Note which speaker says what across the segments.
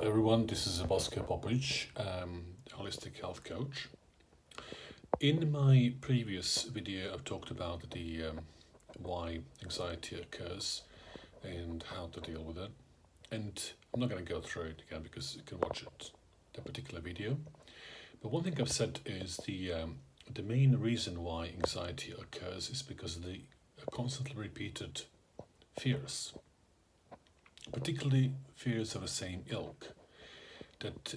Speaker 1: Everyone, this is Bosker Popovic, holistic health coach. In my previous video, I've talked about the why anxiety occurs and how to deal with it. And I'm not going to go through it again because you can watch it, the particular video. But one thing I've said is the main reason why anxiety occurs is because of the constantly repeated fears, particularly fears of the same ilk, that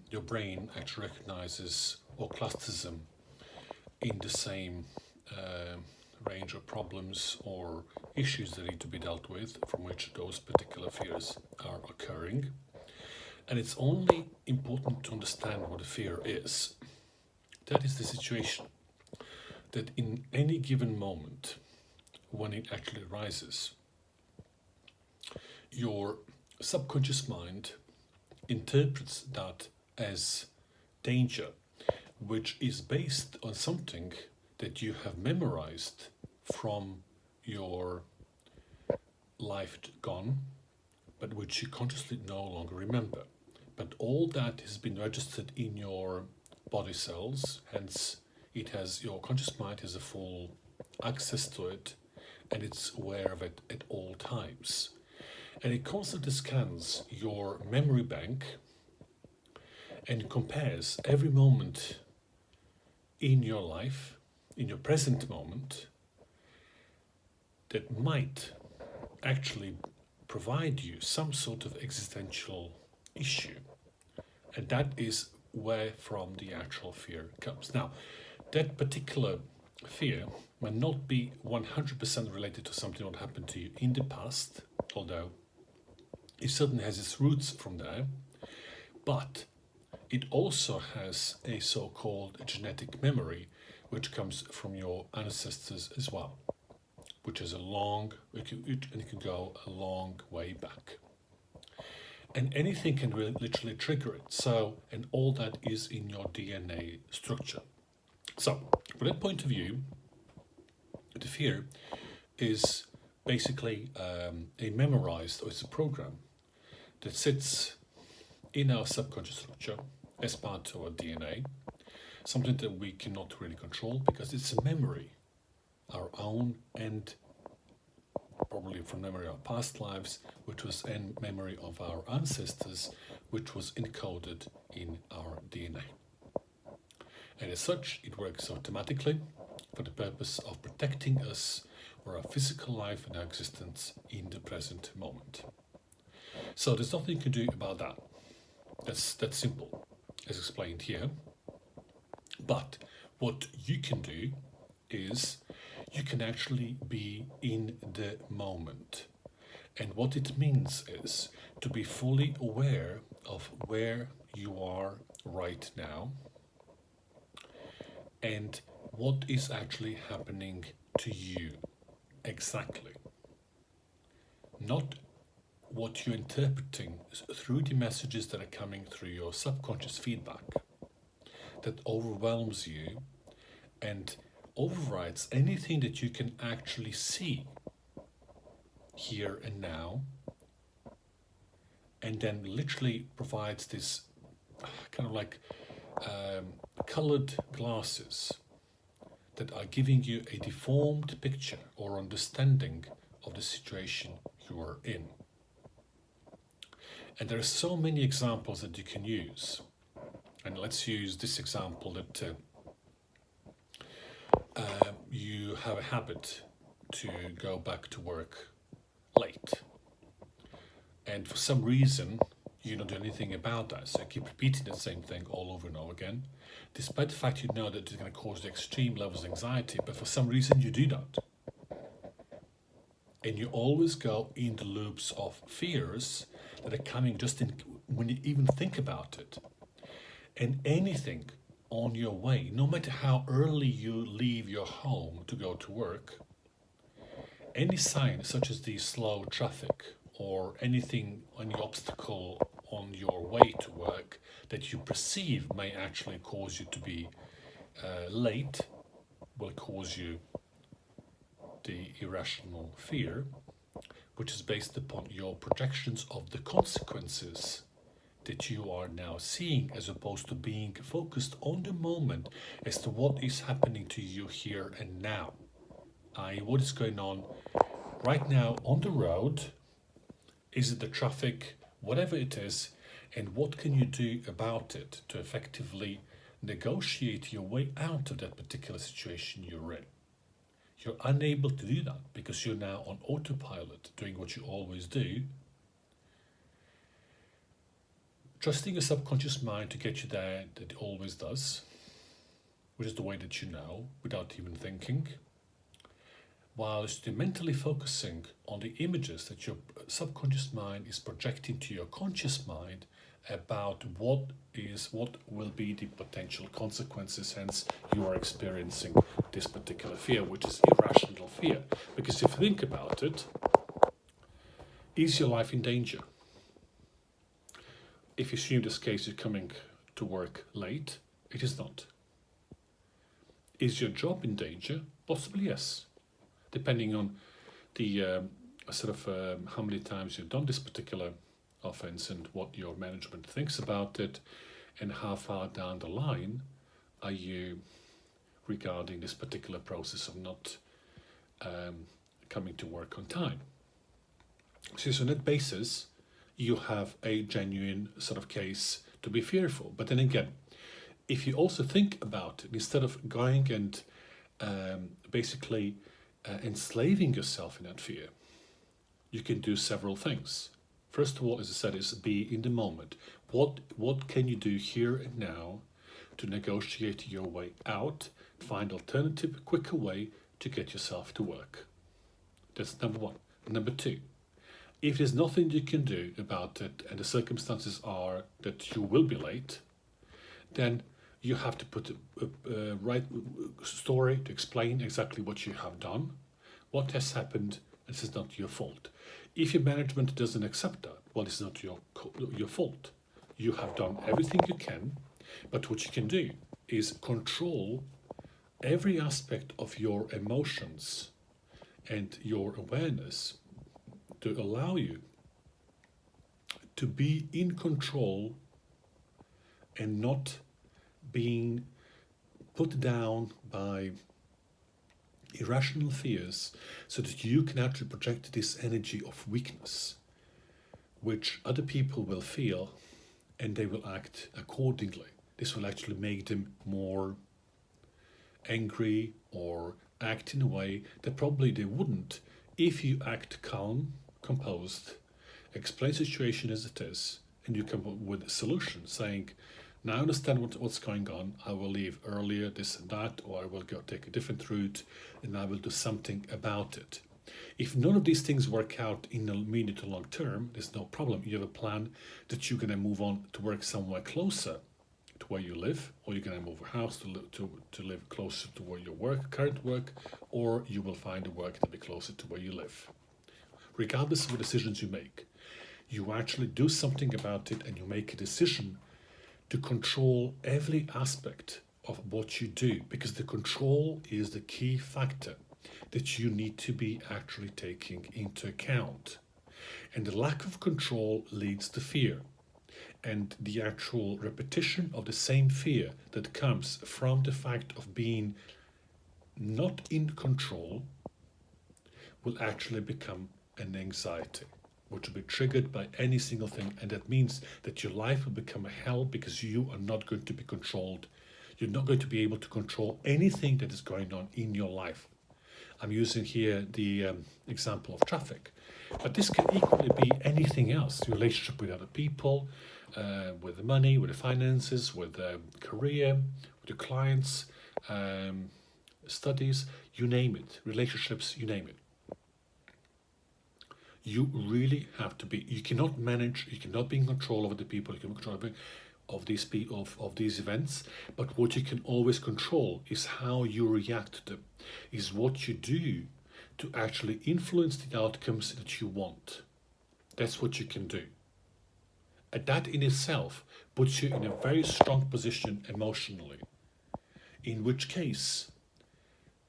Speaker 1: your brain actually recognizes or clusters them in the same range of problems or issues that need to be dealt with from which those particular fears are occurring. And it's only important to understand what a fear is. That is the situation that in any given moment, when it actually arises, your subconscious mind interprets that as danger, which is based on something that you have memorized from your life gone, but which you consciously no longer remember. But all that has been registered in your body cells, hence your conscious mind has a full access to it, and it's aware of it at all times. And it constantly scans your memory bank and compares every moment in your life, in your present moment, that might actually provide you some sort of existential issue. And that is where from the actual fear comes. Now, that particular fear may not be 100% related to something that happened to you in the past, although it certainly has its roots from there, but it also has a so-called genetic memory, which comes from your ancestors as well, which is it can go a long way back. And anything can really literally trigger it. So, and all that is in your DNA structure. So, from that point of view, the fear is basically a memorized, or it's a program that sits in our subconscious structure as part of our DNA, something that we cannot really control because it's a memory, our own and probably from memory of past lives, which was in memory of our ancestors, which was encoded in our DNA. And as such, it works automatically for the purpose of protecting us or our physical life and our existence in the present moment. So there's nothing you can do about that. That's simple, as explained here. But what you can do is you can actually be in the moment. And what it means is to be fully aware of where you are right now and what is actually happening to you exactly. Not what you're interpreting through the messages that are coming through your subconscious feedback that overwhelms you and overrides anything that you can actually see here and now, and then literally provides this kind of like colored glasses that are giving you a deformed picture or understanding of the situation you are in. And there are so many examples that you can use. And let's use this example that you have a habit to go back to work late. And for some reason, you don't do anything about that. So you keep repeating the same thing all over and over again, despite the fact you know that it's going to cause the extreme levels of anxiety, but for some reason you do that. And you always go in the loops of fears that are coming just in when you even think about it. And anything on your way, no matter how early you leave your home to go to work, any sign such as the slow traffic or anything, any obstacle on your way to work that you perceive may actually cause you to be late, will cause you the irrational fear, which is based upon your projections of the consequences that you are now seeing, as opposed to being focused on the moment as to what is happening to you here and now. I.e., what is going on right now on the road? Is it the traffic, whatever it is, and what can you do about it to effectively negotiate your way out of that particular situation you're in? You're unable to do that because you're now on autopilot, doing what you always do, trusting your subconscious mind to get you there, that it always does, which is the way that you know without even thinking, whilst you're mentally focusing on the images that your subconscious mind is projecting to your conscious mind about what will be the potential consequences, hence you are experiencing this particular fear, which is irrational fear. Because if you think about it, is your life in danger? If you assume this case you're coming to work late, it is not. Is your job in danger? Possibly yes, depending on the how many times you've done this particular offense and what your management thinks about it, and how far down the line are you regarding this particular process of not coming to work on time. So on that basis, you have a genuine sort of case to be fearful. But then again, if you also think about it, instead of going and basically enslaving yourself in that fear, you can do several things. First of all, as I said, is be in the moment. What can you do here and now to negotiate your way out, find alternative, quicker way to get yourself to work? That's number one. Number two, if there's nothing you can do about it and the circumstances are that you will be late, then you have to put a right story to explain exactly what you have done, what has happened. This is not your fault. If your management doesn't accept that, well, it's not your fault. You have done everything you can, but what you can do is control every aspect of your emotions and your awareness to allow you to be in control and not being put down by irrational fears, so that you can actually project this energy of weakness, which other people will feel and they will act accordingly. This will actually make them more angry or act in a way that probably they wouldn't if you act calm, composed, explain the situation as it is, and you come up with a solution saying, now I understand what's going on, I will leave earlier, this and that, or I will go take a different route and I will do something about it. If none of these things work out in the medium to long term, there's no problem. You have a plan that you're going to move on to work somewhere closer to where you live, or you're going to move a house to live closer to where you work, current work, or you will find a work to be closer to where you live. Regardless of the decisions you make, you actually do something about it and you make a decision to control every aspect of what you do, because the control is the key factor that you need to be actually taking into account. And the lack of control leads to fear. And the actual repetition of the same fear that comes from the fact of being not in control will actually become an anxiety, which will be triggered by any single thing. And that means that your life will become a hell because you are not going to be controlled. You're not going to be able to control anything that is going on in your life. I'm using here the example of traffic, but this can equally be anything else. Your relationship with other people, with the money, with the finances, with the career, with your clients, studies, you name it, relationships, you name it. You really have to be, you cannot manage, you cannot be in control over the people, you cannot control of these people, of these events, but what you can always control is how you react to them, is what you do to actually influence the outcomes that you want. That's what you can do. And that in itself puts you in a very strong position emotionally, in which case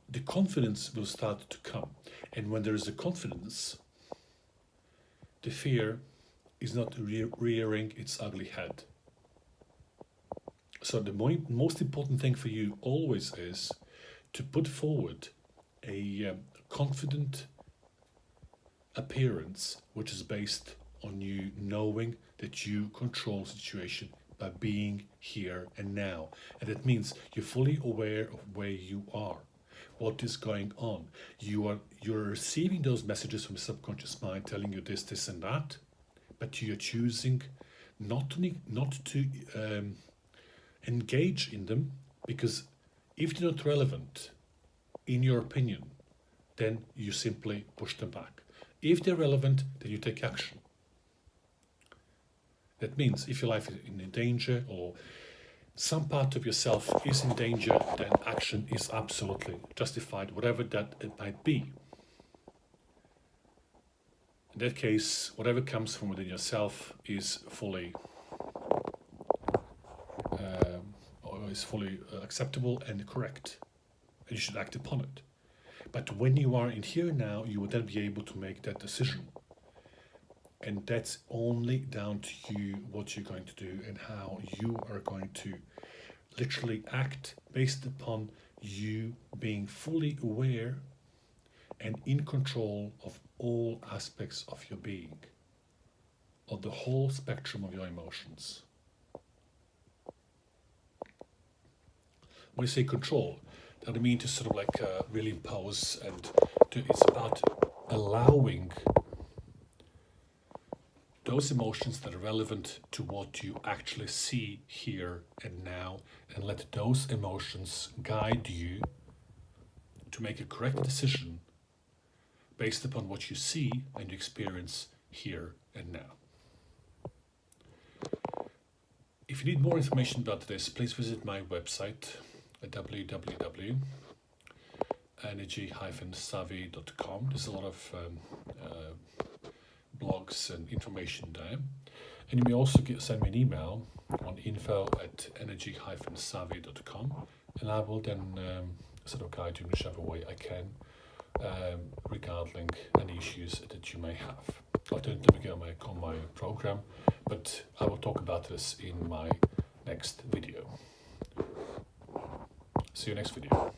Speaker 1: the confidence will start to come. And when there is a confidence, the fear is not rearing its ugly head. So the most important thing for you always is to put forward a confident appearance which is based on you knowing that you control the situation by being here and now. And that means you're fully aware of where you are, what is going on. You're receiving those messages from the subconscious mind telling you this, and that, but you're choosing not to engage in them, because if they're not relevant, in your opinion, then you simply push them back. If they're relevant, then you take action. That means if your life is in danger or some part of yourself is in danger, then action is absolutely justified, whatever that it might be. In that case, whatever comes from within yourself is fully acceptable and correct, and you should act upon it. But when you are in here now, you will then be able to make that decision. And that's only down to you what you're going to do and how you are going to literally act based upon you being fully aware and in control of all aspects of your being, of the whole spectrum of your emotions. When you say control, that doesn't mean to sort of like really impose, and it's about allowing those emotions that are relevant to what you actually see here and now, and let those emotions guide you to make a correct decision based upon what you see and you experience here and now. If you need more information about this, please visit my website at www.energy-savvy.com. There's a lot of blogs and information there. And you may also send me an email on info@energy-savvy.com, and I will then sort of guide you in whichever way I can regarding any issues that you may have. I don't get on my program, but I will talk about this in my next video. See you next video.